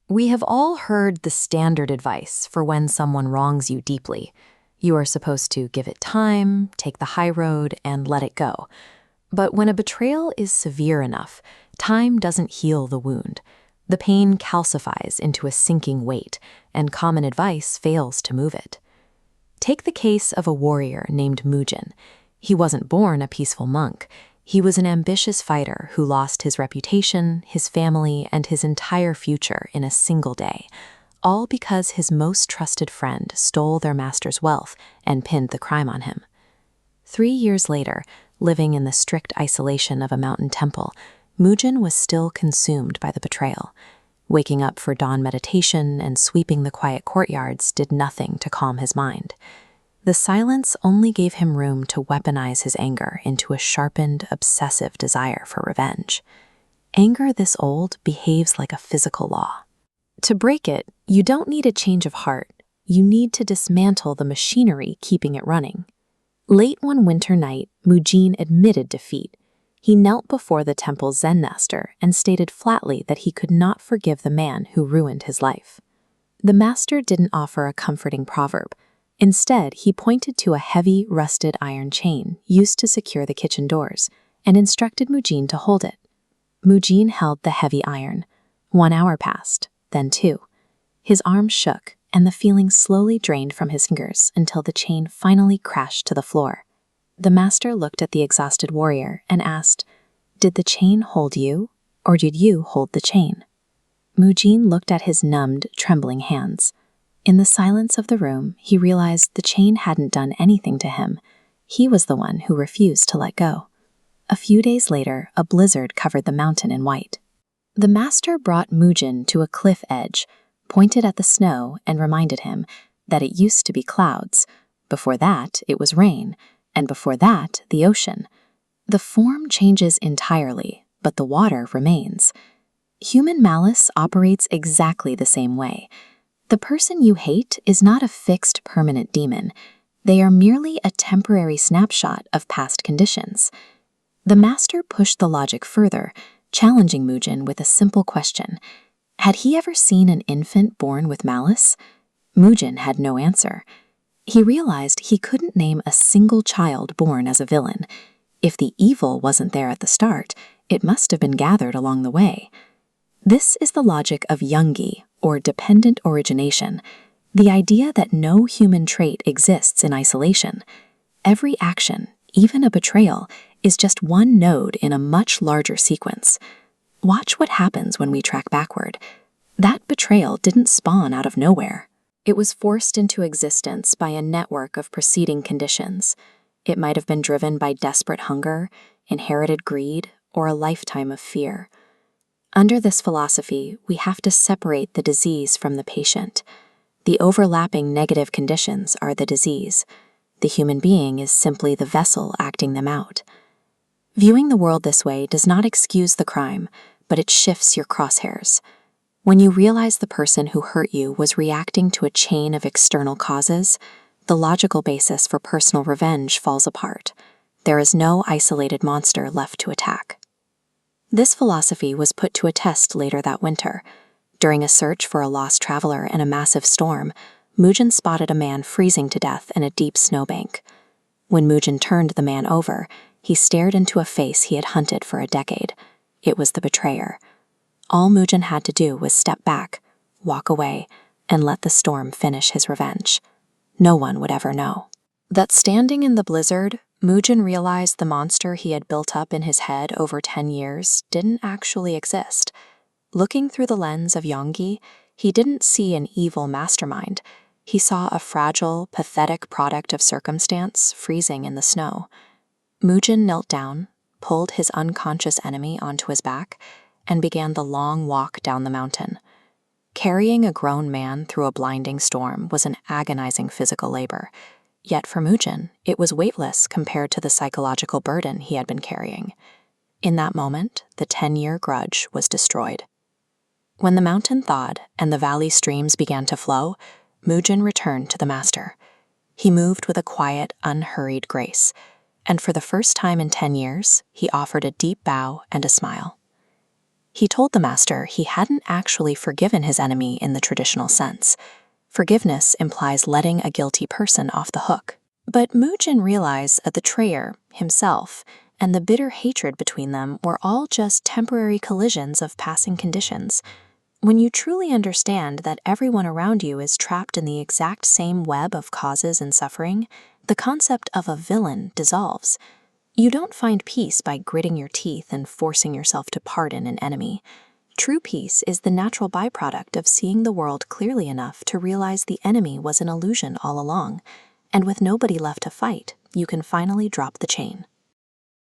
We have all heard the standard advice for when someone wrongs you deeply. You are supposed to give it time, take the high road, and let it go. But when a betrayal is severe enough, time doesn't heal the wound. The pain calcifies into a sinking weight, and common advice fails to move it. Take the case of a warrior named Mujin. He wasn't born a peaceful monk. He was an ambitious fighter who lost his reputation, his family, and his entire future in a single day, all because his most trusted friend stole their master's wealth and pinned the crime on him. 3 years later, living in the strict isolation of a mountain temple, Mujin was still consumed by the betrayal. Waking up for dawn meditation and sweeping the quiet courtyards did nothing to calm his mind. The silence only gave him room to weaponize his anger into a sharpened, obsessive desire for revenge. Anger this old behaves like a physical law. To break it, you don't need a change of heart. You need to dismantle the machinery keeping it running. Late one winter night, Mujin admitted defeat. He knelt before the temple's Zen Master and stated flatly that he could not forgive the man who ruined his life. The master didn't offer a comforting proverb. Instead, he pointed to a heavy, rusted iron chain used to secure the kitchen doors and instructed Mujin to hold it. Mujin held the heavy iron. 1 hour passed, then 2. His arms shook, and the feeling slowly drained from his fingers until the chain finally crashed to the floor. The master looked at the exhausted warrior and asked, "Did the chain hold you, or did you hold the chain?" Mujin looked at his numbed, trembling hands. In the silence of the room, he realized the chain hadn't done anything to him. He was the one who refused to let go. A few days later, a blizzard covered the mountain in white. The master brought Mujin to a cliff edge, pointed at the snow, and reminded him that it used to be clouds. Before that, it was rain, and before that, the ocean. The form changes entirely, but the water remains. Human malice operates exactly the same way. The person you hate is not a fixed, permanent demon. They are merely a temporary snapshot of past conditions. The master pushed the logic further, challenging Mujin with a simple question. Had he ever seen an infant born with malice? Mujin had no answer. He realized he couldn't name a single child born as a villain. If the evil wasn't there at the start, it must have been gathered along the way. This is the logic of Jungi, or dependent origination, the idea that no human trait exists in isolation. Every action, even a betrayal, is just one node in a much larger sequence. Watch what happens when we track backward. That betrayal didn't spawn out of nowhere. It was forced into existence by a network of preceding conditions. It might have been driven by desperate hunger, inherited greed, or a lifetime of fear. Under this philosophy, we have to separate the disease from the patient. The overlapping negative conditions are the disease. The human being is simply the vessel acting them out. Viewing the world this way does not excuse the crime, but it shifts your crosshairs. When you realize the person who hurt you was reacting to a chain of external causes, the logical basis for personal revenge falls apart. There is no isolated monster left to attack. This philosophy was put to a test later that winter. During a search for a lost traveler in a massive storm, Mujin spotted a man freezing to death in a deep snowbank. When Mujin turned the man over, he stared into a face he had hunted for a decade. It was the betrayer. All Mujin had to do was step back, walk away, and let the storm finish his revenge. No one would ever know. That standing in the blizzard, Mujin realized the monster he had built up in his head over 10 years didn't actually exist. Looking through the lens of Jungi, he didn't see an evil mastermind. He saw a fragile, pathetic product of circumstance freezing in the snow. Mujin knelt down, pulled his unconscious enemy onto his back, and began the long walk down the mountain. Carrying a grown man through a blinding storm was an agonizing physical labor. Yet for Mujin, it was weightless compared to the psychological burden he had been carrying. In that moment, the 10-year grudge was destroyed. When the mountain thawed and the valley streams began to flow, Mujin returned to the master. He moved with a quiet, unhurried grace, and for the first time in 10 years, he offered a deep bow and a smile. He told the master he hadn't actually forgiven his enemy in the traditional sense. Forgiveness implies letting a guilty person off the hook. But Mujin realized that the betrayer, himself, and the bitter hatred between them were all just temporary collisions of passing conditions. When you truly understand that everyone around you is trapped in the exact same web of causes and suffering, the concept of a villain dissolves. You don't find peace by gritting your teeth and forcing yourself to pardon an enemy. True peace is the natural byproduct of seeing the world clearly enough to realize the enemy was an illusion all along. And with nobody left to fight, you can finally drop the chain.